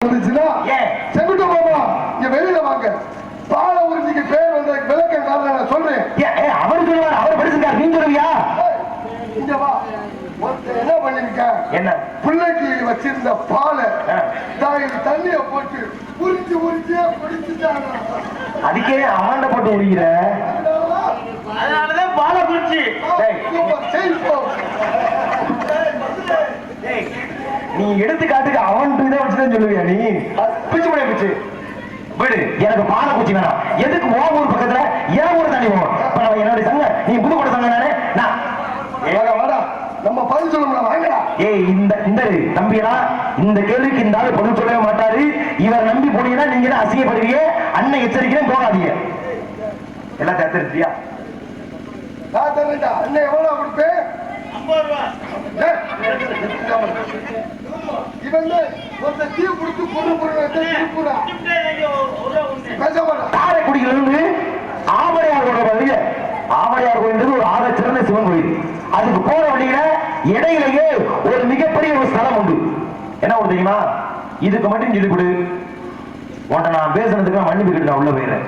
செங்குட்டு மாமா இங்க வெளியில வாங்க. பால உறிஞ்சிக்கு பேர் வந்த விளக்கம் காரணம் நான் சொல்றேன். அவர் சொல்லுவார், அவர் படிச்சிருக்காரு, நீ சொல்லுவியா? இங்க வா. என்ன பண்ணிருக்க? என்ன பிள்ளைக்கு வச்சிருந்த பாலை தண்ணிய போட்டு உறிஞ்சி உறிஞ்சியா குடிச்சுட்டாங்க. அதுக்கே அவன்ட போட்டு உரிக்கிற, அதனாலதான் பாலை குடிச்சு. நீ எடுத்துக்காட்டுக்கு அவன் இதை வச்சுதான் சொல்லுவியா? நீ பிச்சு முடிய பிச்சு விடு. எனக்கு பாலை குச்சி வேணாம். எதுக்கு ஓ ஊர் பக்கத்துல ஏன் ஊர் தண்ணி போவோம்? இப்ப நான் என்னுடைய சங்க, நீ புதுக்கோட்டை சங்க நானே. நான் வாடா நம்ம பதில் சொல்லணும். வாங்கடா. ஏய் இந்த நம்பியா இந்த கேள்விக்கு இந்த ஆளு பதில் சொல்லவே மாட்டாரு. இவர் நம்பி போனீங்கன்னா நீங்க தான் அசிங்கப்படுவீங்க. அண்ணன் எச்சரிக்கிறேன், போகாதீங்க. எல்லாம் தத்துருச்சியா? நான் தரேன்டா. அண்ணன் எவ்வளவு கொடுப்பேன்? 50 ரூபா. இவன் ஒரு தீ கொடுத்து காரைக்குடியில இருந்து ஆவடையார் கோயில். ஆவடையார் கோயில் ஒரு ஆக சிறந்த சிவன் கோயில். அதுக்கு போற வழியில இடையிலேயே ஒரு மிகப்பெரிய ஒரு ஸ்தலம் உண்டு. என்ன ஒரு தெரியுமா? இதுக்கு மட்டும் சொல்லி கொடு. உன்ட்ட நான் பேசுறதுக்கு மன்னிப்பு நான் உள்ள போயிடுறேன்.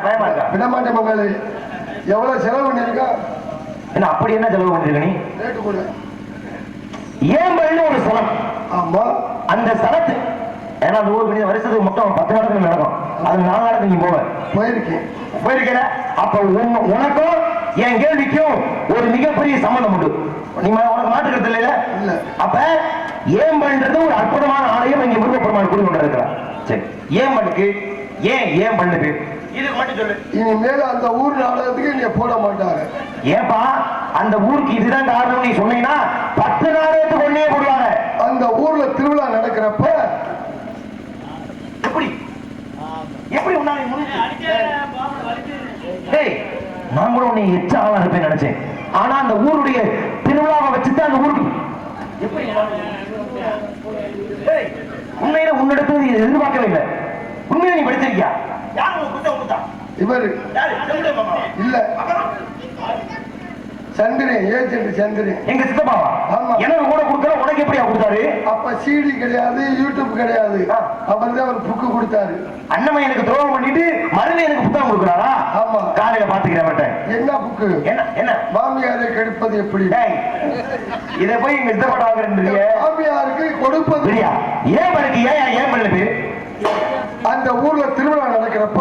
பயமா இருக்கா? விடமாட்டேன் மகளே. எவ்வளவு செலவு பண்ணிருக்கா? என்ன அப்படி என்ன செலவு பண்ணிருக்க நீ? ரேட்டு கூட ஏம்பல்னு ஒரு ஸ்தலம். ஆமா, அந்த ஸ்தலத்து ஏன்னா அந்த ஊருக்கு வருஷத்துக்கு மொத்தம் 10 நாட்கள் நடக்கும். அது 4 நாளுக்கு நீ போயிருக்கேன். அப்ப உனக்கும் என் கேள்விக்கும் ஒரு மிகப்பெரிய சம்பந்தம் உண்டு. நீ உனக்கு மாற்றுக்கிறது இல்லையா? இல்ல. அப்ப ஏம்பல்ன்றது ஒரு அற்புதமான ஆலயம் இங்க முருகப்பெருமான் கூடி கொண்டு இருக்கிறார். சரி, ஏம்பலுக்கு ஏன் பண்ணுது இது மட்டும் சொல்லு. இனிமேல் அந்த ஊர் நாடகத்துக்கு நீ போட மாட்டாங்க. ஏப்பா அந்த ஊருக்கு இதுதான் காரணம் நீ சொன்னீங்கன்னா 10 நாடகத்துக்கு ஒன்னே போடுவாங்க. அந்த ஊர்ல திருவிழா நடக்கிறப்ப எப்படி உன்னால நான் கூட உன்னை எச்ச ஆளா இருப்பேன் நினைச்சேன். ஆனா அந்த ஊருடைய திருவிழாவை வச்சுதான் அந்த ஊருக்கு உண்மையில உன்னிடத்துல எதிர்பார்க்கவே இல்லை. உண்மையில நீ படிச்சிருக்கியா? இவர் இல்ல, சந்திரன் ஏஜென்ட் சந்திரன். எங்க சித்தப்பாவா? ஆமா. எனக்கு கூட கொடுக்கல, உனக்கு எப்படியா கொடுத்தாரு? அப்ப சிடி கிடையாது, யூடியூப் கிடையாது. அவர் தான் ஒரு புக்கு கொடுத்தாரு. அண்ணன் எனக்கு துரோகம் பண்ணிட்டு மறுபடியும் எனக்கு புத்தகம் கொடுக்குறாரா? ஆமா. காலையில பாத்துக்கிறேன். என்ன புக்கு? என்ன மாமியாரை கெடுப்பது எப்படி? இதை போய் எங்க சித்தப்பா வாங்குறீங்க. மாமியாருக்கு கொடுப்பது ஏன் பண்ணுக்கு ஏன் பண்ணுது? அந்த ஊர்ல திருவிழா நடக்கிறப்ப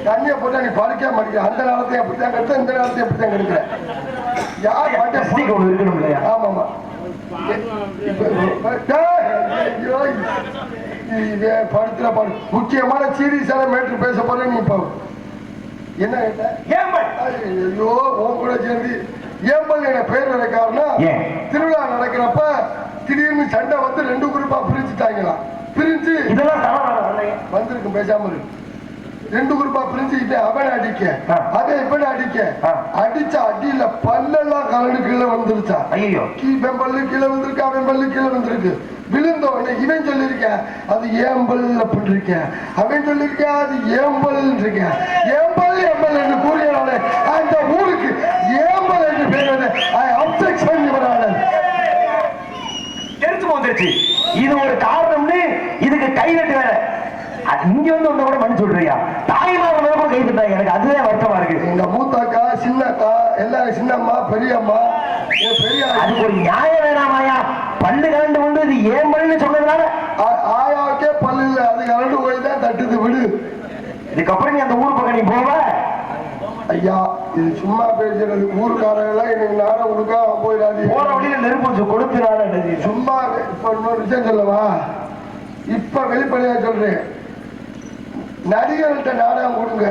தண்ணிய போட்டா நீ பறிக்க மாட்டேங்க. அந்த நேரத்தையும் அப்படித்தான் கெடுத்த, இந்த நேரத்தையும் அப்படித்தான் கெடுக்கிற. யார் இருக்கணும் இல்லையா? ஆமாமா. படுத்துற பாடு முக்கியமான சீரியஸான மேட்ரு பேச போற. நீ இப்போ என்ன ஐயோ உன் கூட சேர்ந்து ஏம்பல் என பேர் வர காரணம் திருவிழா நடக்கிறப்ப திடீர்னு சண்டை வந்து 2 குரூப்பா பிரிச்சுட்டாங்களாம். பிரிஞ்சு வந்திருக்கும், பேசாம இருக்கு. 2 குரூப்பா பிரிஞ்சுக்கிட்டு அவன் அடிக்க, அவன் இவன் அடிக்க, அடிச்ச அடியில பல்லெல்லாம் கலந்து கீழே வந்துருச்சா. ஐயோ, இவன் பல்லு கீழே வந்திருக்கு, அவன் பல்லு கீழே வந்திருக்கு. விழுந்த உடனே இவன் சொல்லிருக்க அது ஏம்பல் அப்படின்னு இருக்க, அவன் சொல்லிருக்க அது ஏம்பல் இருக்க. ஏம்பல் ஏம்பல் என்று கூறியனால அந்த ஊருக்கு ஏம்பல் என்று பேர் அப்செக்ஷன் தெரிஞ்சு வந்துருச்சு. இது ஒரு காரணம்னு இதுக்கு கைதட்டு வேற. இங்க வந்து ஒண்ணு கூட மனு சொல்றியா? தாய்மா கூட கை தட்டாங்க. எனக்கு அதுதான் வருத்தமா இருக்கு. எங்க மூத்தாக்கா, சின்னக்கா, எல்லாரும் சின்னம்மா, பெரியம்மா, அதுக்கு ஒரு நியாயம் வேணாமாயா? பல்லு கலண்டு கொண்டு இது ஏன் பல்லுன்னு சொன்னதுனால ஆயாவுக்கே பல்லு இல்ல, அது கலண்டு போய் தான் தட்டுது. விடு. இதுக்கப்புறம் நீ அந்த ஊர் பக்கம் நீ போவ? ஐயா, இது சும்மா பேசுறது. ஊருக்காரங்க எல்லாம் எனக்கு நாரம் கொடுக்கா போயிடாது. போற வழியில நெருப்பு கொடுத்து சும்மா. இப்ப இன்னொரு விஷயம் சொல்லவா? இப்ப வெளிப்படையா சொல்றேன். நடிகர்கள்ட்ட நாடகம் கொடுங்க.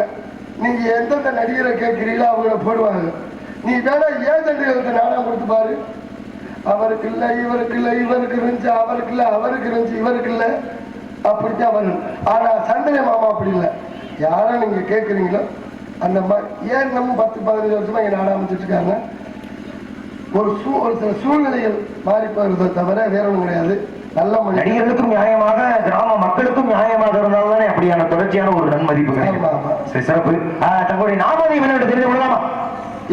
நீங்க எந்தெந்த நடிகரை கேட்கிறீங்களோ அவங்கள போடுவாங்க. நீ வேணா ஏஜென்ட்கள்ட்ட நாடகம் கொடுத்து பாரு. அவருக்கு இல்ல, இவருக்கு இல்ல, இவருக்கு இருந்துச்சு, அவருக்கு இல்ல, அவருக்கு இருந்துச்சு, இவருக்கு இல்ல, அப்படித்தான் வரும். ஆனா சந்திர மாமா அப்படி இல்லை. யாரா நீங்க கேட்குறீங்களோ அந்த மாதிரி. ஏன் நம்ம 10-15 வருஷமா இங்க நாடகம் அமைச்சிட்டு இருக்காங்க. ஒரு சில சூழ்நிலைகள் மாறி போகிறத தவிர வேற ஒன்றும் கிடையாது. நல்ல நடிகர்களுக்கும் நியாயமாக, கிராம மக்களுக்கும் நியாயமாக இருந்தால்தானே அப்படியான தொடர்ச்சியான ஒரு நன்மதிப்பு சிறப்பு. தங்களுடைய நாமதேவன் தெரிந்து கொள்ளலாமா?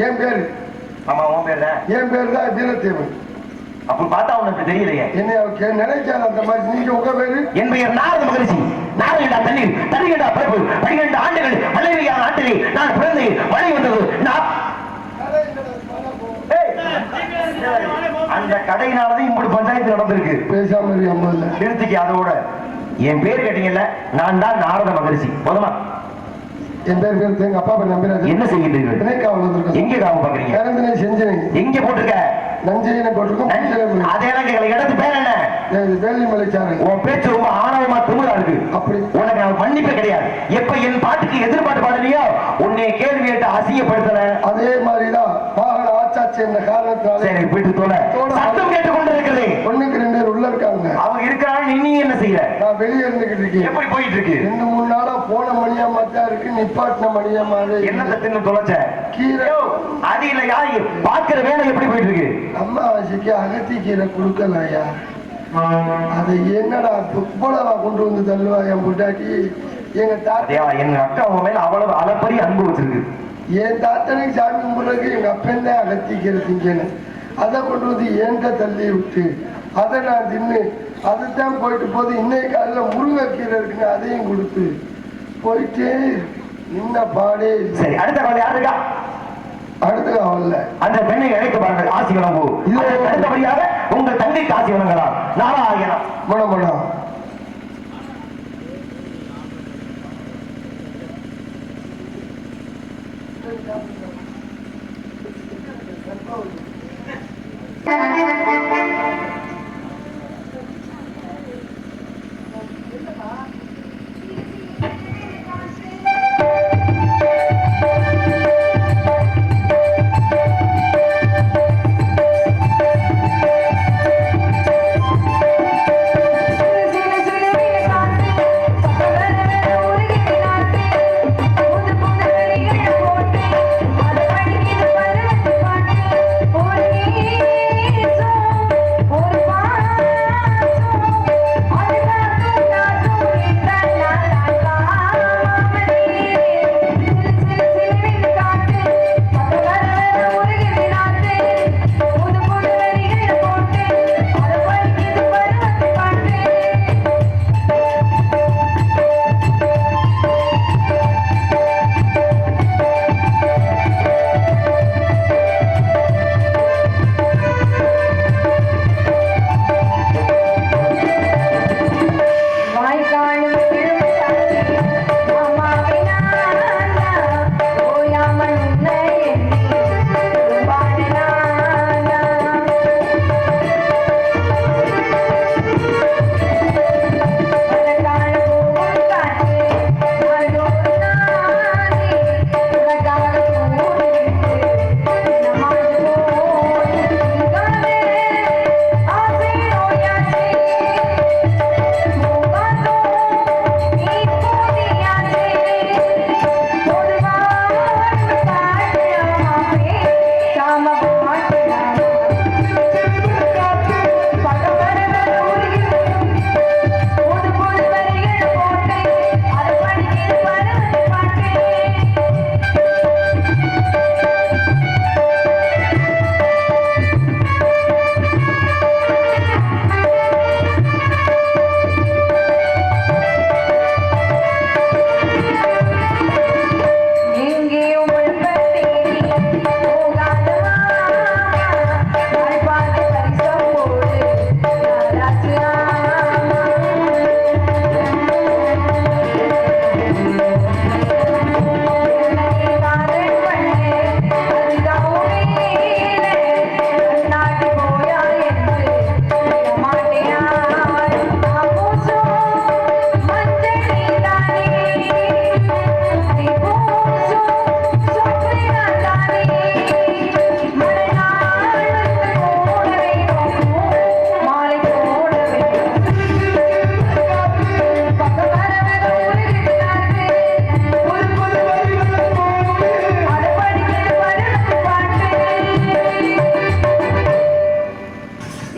என் பேரு. ஆமா, உன் பேர் தான். என் பேர் தான் வீரத்தேவன். அப்படி பார்த்தா உனக்கு தெரியலையே. என்ன நினைக்காத அந்த மாதிரி. நீங்க உங்க பேரு? என் பெயர் நாரத மகரிஷி. நாரகண்டா தண்ணீர், தண்ணீர்கண்டா பரப்பு, 12 ஆண்டுகள் மலையா நாட்டிலே நான் பிறந்து மழை வந்தது. அந்த கடையினாலதான் இப்படி பஞ்சாயத்து நடந்திருக்கு. பேசாம நிறுத்திக்க. அதோட என் பேர் கேட்டீங்கல்ல, நான் தான் நாரத மகரிஷி. போதுமா? என் பேர் எங்க அப்பா பேர் நம்பிராஜ். என்ன செய்கின்றீர்கள்? எங்க காவல் பாக்குறீங்க? செஞ்சேன். எங்க போட்டிருக்க? நஞ்சையில போட்டிருக்கோம். அதெல்லாம் கேட்கல. இடத்து பேர் என்ன? வேலிமலைச்சாரல். உன் பேச்சு ரொம்ப ஆணவமா திமிரா இருக்கு. அப்படி உனக்கு நான் மன்னிப்பே கிடையாது. எப்ப என் பாட்டுக்கு எதிர்பார்த்து பாடலையோ உன்னை கேள்வி கேட்டு அசிங்கப்படுத்தல. அதே மாதிரிதான் வாகன ஆச்சாச்சு என்ற காரணத்தினால. சரி, போயிட்டு தோல. சத்தம் கேட்டுக் கொண்டு இருக்கிறது. ஒண்ணுக்கு 2 பேர் உள்ள இருக்காங்க. அவங்க இருக்கிறாங்க. நீ என்ன செய்யற? நான் வெளியே இருந்துகிட்டு இருக்கேன். எப்படி போயிட்டு இருக்கு? 2-3 நாளா போன மணியம்மா தான் இருக்கு. நிப்பாட்டின மணியம்மாவே என்ன தின்னு தொலைச்ச? கீரை அது இல்ல. யாரு பாக்குற வேலை எப்படி போயிட்டு இருக்கு? அம்மாவாசைக்கு அகத்தி கீரை கொடுக்கலையா? அதை என்னடா இவ்வளவா கொண்டு வந்து தள்ளுவா என் பொட்டாட்டி? எங்க தாத்தா எங்க அக்கா உங்க மேல அவ்வளவு அளப்பரிய அன்பு வச்சிருக்கு. என் தாத்தனுக்கு சாமி கும்பிடுறதுக்கு எங்க அப்பன் தான் அகத்தி கீரை திங்கணும். அதை கொண்டு வந்து என்கிட்ட தள்ளி விட்டு அதை நான் தின்னு அதுதான் போயிட்டு போது. இன்னைக்கு காலையில் முருங்கைக்கீரை இருக்குன்னு அதையும் கொடுத்து போயிட்டே நின்ன பாடே. சரி, அடுத்த காலம் யாருக்கா? அடுத்த காவல்ல அந்த பெண்ணை இழைக்க பாருங்கள். ஆசி வழங்கு. அடுத்தபடியாக உங்கள் தங்கைக்கு ஆசி வழங்கலாம். நாராயணம். மனம்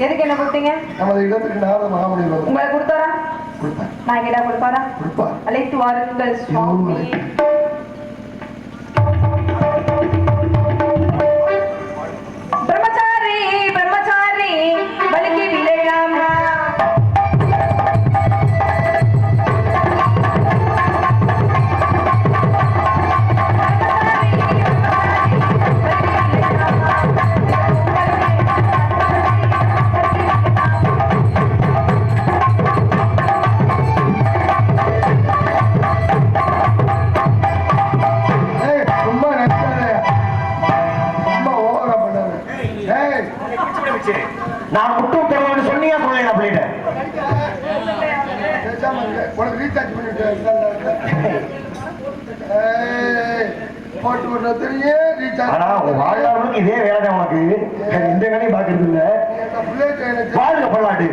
எதுக்கு என்ன கொடுத்தீங்க? நமது இடத்துக்கு நாரத மகாமுனி உங்களை கொடுத்தாரா? கொடுப்பார். நான் கேட்டா கொடுப்பாரா? கொடுப்பார். அழைத்து வாருங்கள் சுவாமி. பிரம்மச்சாரி பிரம்மச்சாரி நான் முட்டும் தருவேன்னு சொன்னியா சொல்லல அப்படின்ட்டு பேசாம இருக்க. உனக்கு ரீசார்ஜ் பண்ணிட்டு போட்டு விடுற தெரியும் ரீசார்ஜ். ஆனா உன் வாழ்நாளுக்கு இதே வேலை உனக்கு இந்த வேலையும் பாக்குறது இல்ல. வாழ்க பல்லாண்டு.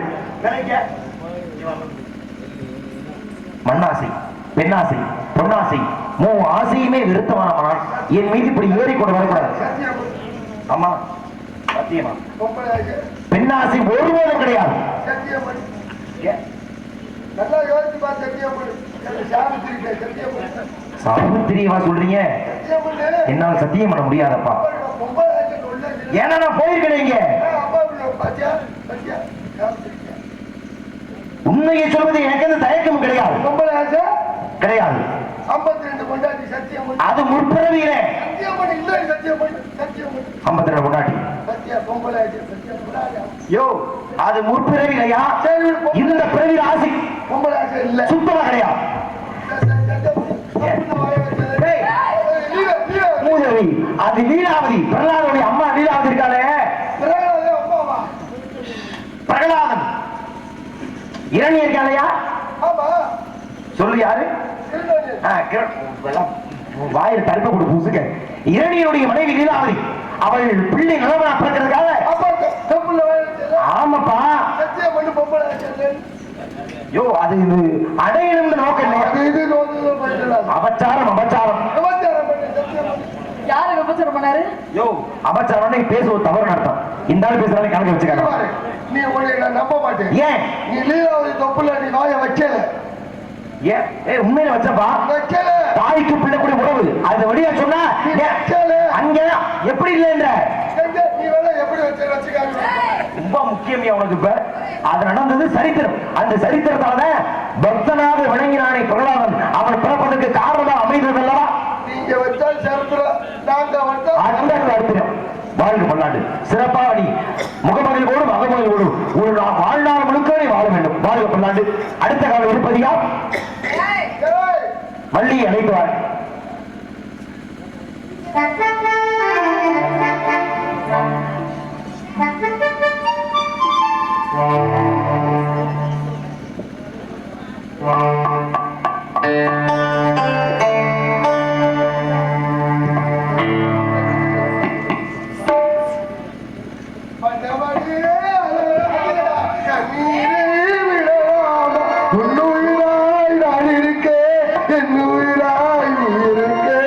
மண்ணாசை, பெண்ணாசை, பொன்னாசை, ஆசையுமே விருத்தமானவனால் என் மீது இப்படி ஏறிக்கொண்டு வரக்கூடாது. ஆமா சத்தியமா பெண்ணாசை ஒருபோதும் கிடையாது. நல்லா யோசிச்சு பார்த்து சத்தியம் பண்ணு. சாவித்திரியவா சொல்றீங்க? என்னால் சத்தியம் பண்ண முடியாதப்பா. ஏன்னா நான் போயிருக்கேன் இங்க. உண்மையை சொல்வது எனக்கு எந்த தயக்கமும் கிடையாது. கிடையாது. 52 கொண்டாடி சத்தியம் பண்ணு. அது முற்பிறவியிலே சத்தியம் பண்ணு. இல்லை சத்தியம் பண்ணு. சத்தியம் பண்ணு. 52 கொண்டாடி சத்தியம் பொம்பளை சத்தியம் பண்ணாத. யோ அது முற்பிறவிலையா? இந்த பிறவியில் ஆசை பொம்பளை ஆசை இல்ல. சுத்தமா கிடையாது. மூதேவி அது லீலாவதி. பிரகலாதனுடைய அம்மா லீலாவதி இருக்காளே. பிரகலாதன் இரணியர் இருக்காளையா? சொல்லு யாரு? வாயில் தடுப்ப கொடு பூசுக்க. இரணியனுடைய மனைவி லீலாவதி. அவள் பிள்ளை நிலவனா பிறக்கிறதுக்காக. ஆமாப்பா. யோ அது அடையணும் நோக்கம். அபச்சாரம் அபச்சாரம். யாரு விபச்சாரம் பண்ணாரு? யோ அபச்சாரம் பேசுவது தவறு அர்த்தம். இந்த ஆள் பேசுறாங்க கணக்கு வச்சுக்காங்க. நீ உன்னை நான் நம்ப மாட்டேன். ஏன்? நீ லீலாவதி தொப்புல நீ வாய வைக்கல. ஏன் உண்மையில வச்சப்பா? வைக்கல. தாய்க்கு பிள்ளைக்கூடிய உறவு அது வழியா சொன்னா அங்க எப்படி இல்லை என்ற நீ வேணா எப்படி வச்சுக்காங்க. ரொம்ப முக்கியமையா உனக்கு இப்ப அது நடந்தது சரித்திரம். அந்த சரித்திரத்தால பக்தனாக விளங்கினானே பிரகலாதன் அவன் பிறப்பதற்கு காரணம் அமைந்தது அல்லவா? நீங்க வச்சால் சரித்திரம், நாங்க வச்சால் அந்த சரித்திரம். வாழ்க பல்லாண்டு. சிறப்பாக நீ முகமதியோடு மகமதியோடு ஒரு வாழ்நாள் முழுக்க நீ வாழ வேண்டும். வாழ்க பல்லாண்டு. அடுத்த காலம் இருப்பதியா வள்ளி அழைத்துவார். என்னுயிராய் நீ இருக்கே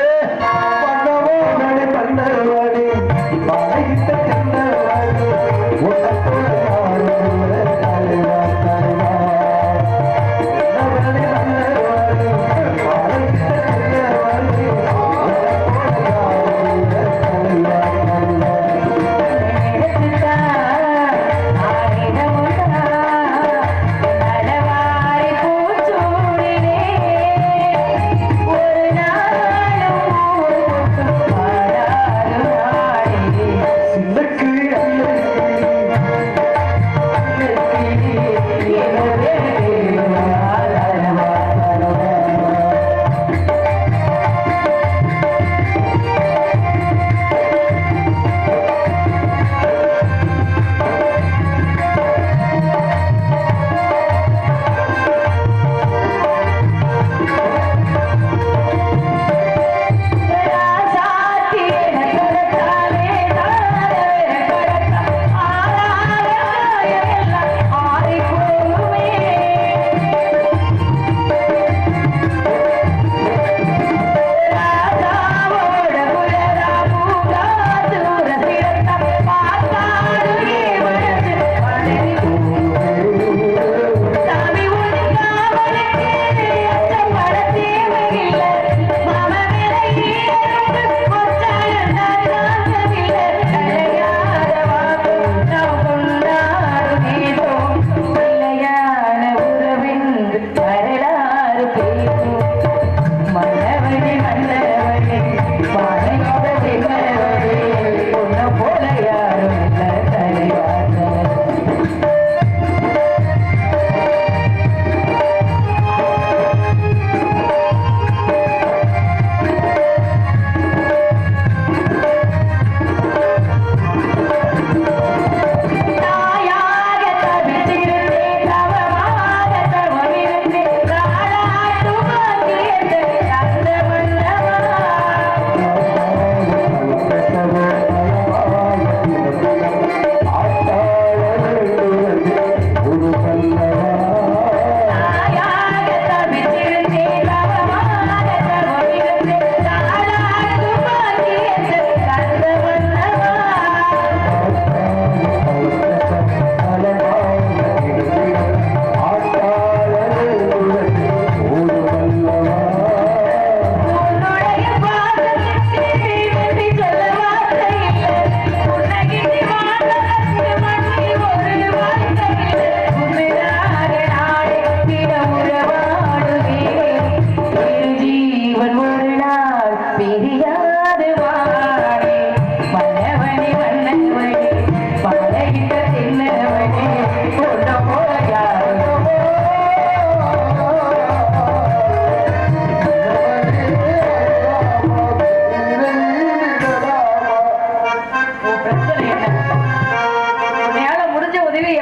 பண்ணவோ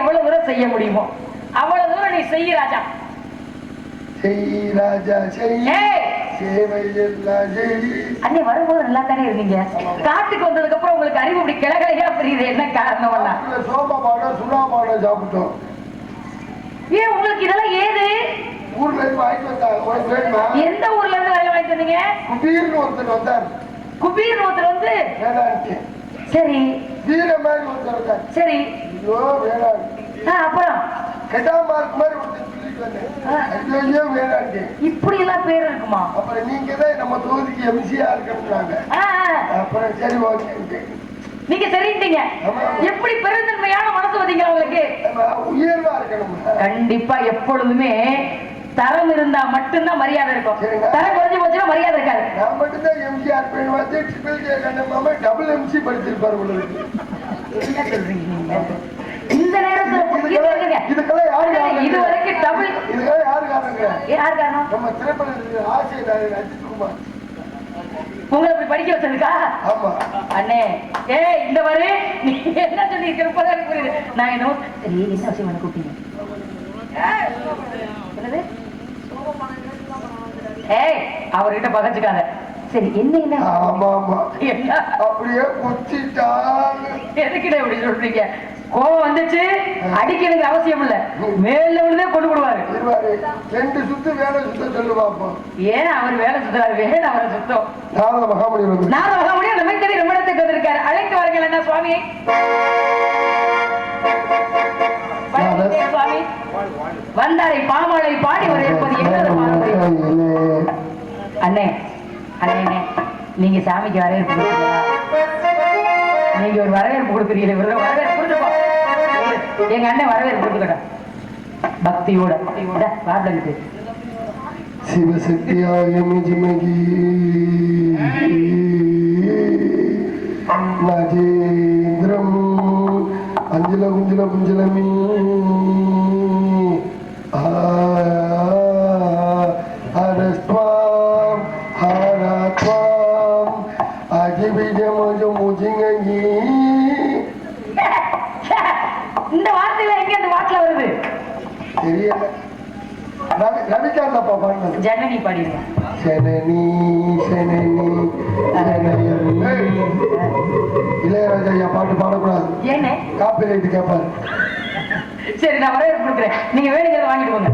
எவ்வளவு தூரம் செய்ய முடியுமோ அவ்வளவு தூரம் நீ செய்ய ராஜா. செய் ராஜா செய், ஏய், சேவை எல்லாம் செய். அண்ணே வரும்போது நல்லா தானே இருந்தீங்க. காட்டுக்கு வந்ததுக்கு அப்புறம் உங்களுக்கு அறிவு இப்படி கிளகலையா புரியுது, என்ன காரணம் எல்லாம்? சோமா பாடம் சுண்ணா பாடம் சாப்பிட்டோம். ஏன் உங்களுக்கு இதெல்லாம் ஏது? ஊர்ல இருந்து வாங்கிட்டு வந்தாங்க. உனக்கு வேணுமா? எந்த ஊர்ல இருந்து வரையில வாங்கிட்டு வந்தீங்க? குபீர்னு ஒருத்தர் வந்தார். குபீர் ஒருத்தர் வந்து வேளாண்க்கு சரி வீர மாதிரி ஒருத்தர் வந்தார். சரி ஐயோ வேளாண் அப்புறம் கெட்டாமார்க் மாதிரி ஒருத்தர் சொல்லிட்டு வந்தேன். ஐயோ வேளாண்க்கு இப்படி எல்லாம் பேர் இருக்குமா? அப்புறம் நீங்க தான் நம்ம தொகுதிக்கு எம்சியா இருக்கணும்னாங்க. அப்புறம் சரி ஓகே நீங்க சரிட்டீங்க. எப்படி பெருந்தன்மையான மனசு வந்தீங்க உங்களுக்கு? உயர்வா இருக்கணும். கண்டிப்பா எப்பொழுதுமே தரம் இருந்தா மட்டும்தான் மரியாதை இருக்கும். தரம் குறைஞ்சு போச்சுன்னா மரியாதை இருக்காது. நான் மட்டும்தான் எம்ஜிஆர் பெண் வந்து triple K Kannamma double MC படிச்சிருப்பாரு உங்களுக்கு. என்ன சொல்றீங்க நீங்க? இந்த நேரத்துல இதுக்கெல்லாம் யாரு இது வரைக்கும் டபுள் இதுக்கெல்லாம் யாரு காரணங்க? யாரு காரணம்? நம்ம திரைப்பட ஆசிரியர் அஜித்குமார் உங்களை இப்படி படிக்க வச்சதுக்கா? ஆமா அண்ணே. இந்த மாதிரி நீ என்ன சொல்லி இருப்பதான் புரியுது. நான் என்ன சரி என்ன விஷயம் எனக்கு கூப்பிட்டீங்க? அவர்கிட்ட பகச்சுக்காத. சரி என்ன என்ன? ஆமா ஆமா என்ன அப்படியே குத்திட்டாங்க. எதுக்கிட்ட இப்படி சொல்றீங்க? கோவம் வந்துச்சு அடிக்கிறதுக்கு அவசியம் இல்ல, மேல விழுந்தே கொண்டு விடுவாரு. ரெண்டு சுத்து வேலை சுத்த சொல்லு பாப்போம். ஏன் அவர் வேலை சுத்துறாரு? வேணும் அவரை சுத்தம். நாரத மகாமுனி நாரத மகாமுனி நம்ம தெரிய ரொம்ப இடத்துக்கு வந்திருக்காரு. அழைத்து வாருங்கள் என்ன சுவாமி. சுவாமி வந்தாரை பாமாலை பாடி வரவேற்பது என்னது பாரம்பரியம். அண்ணே அண்ணே நீங்க சாமிக்கு வரவேற்பு கொடுக்குறீங்களா? நீங்க ஒரு வரவேற்பு கொடுக்குறீங்க. வரவேற்பு கொடுத்துப்போம். எங்க அண்ணன் வரவேற்பு கொடுத்துக்கட்டும் பக்தியோட பாடலுக்கு. சிவசக்தியாய மிஜிமகி நாஜேந்திரம் அஞ்சல குஞ்சல குஞ்சலமீ ஹரஸ்வாம் ஹரத்வாம் அஜிபிஜமஜ முஜிங்கி. இந்த வார்த்தையில எங்க அந்த வாக்குல வருது தெரியல. ரவிகாந்த் அப்பா பாடுறது. ஜனனி பாடிடுங்க. ஜனனி ஜனனி இளையராஜா ஐயா பாட்டு பாடக்கூடாது. ஏன்னு காப்பி ரைட்டு கேட்பாரு. சரி நான் வரவேற்பு கொடுக்குறேன். நீங்க வேணுங்கிறத வாங்கிட்டு போங்க.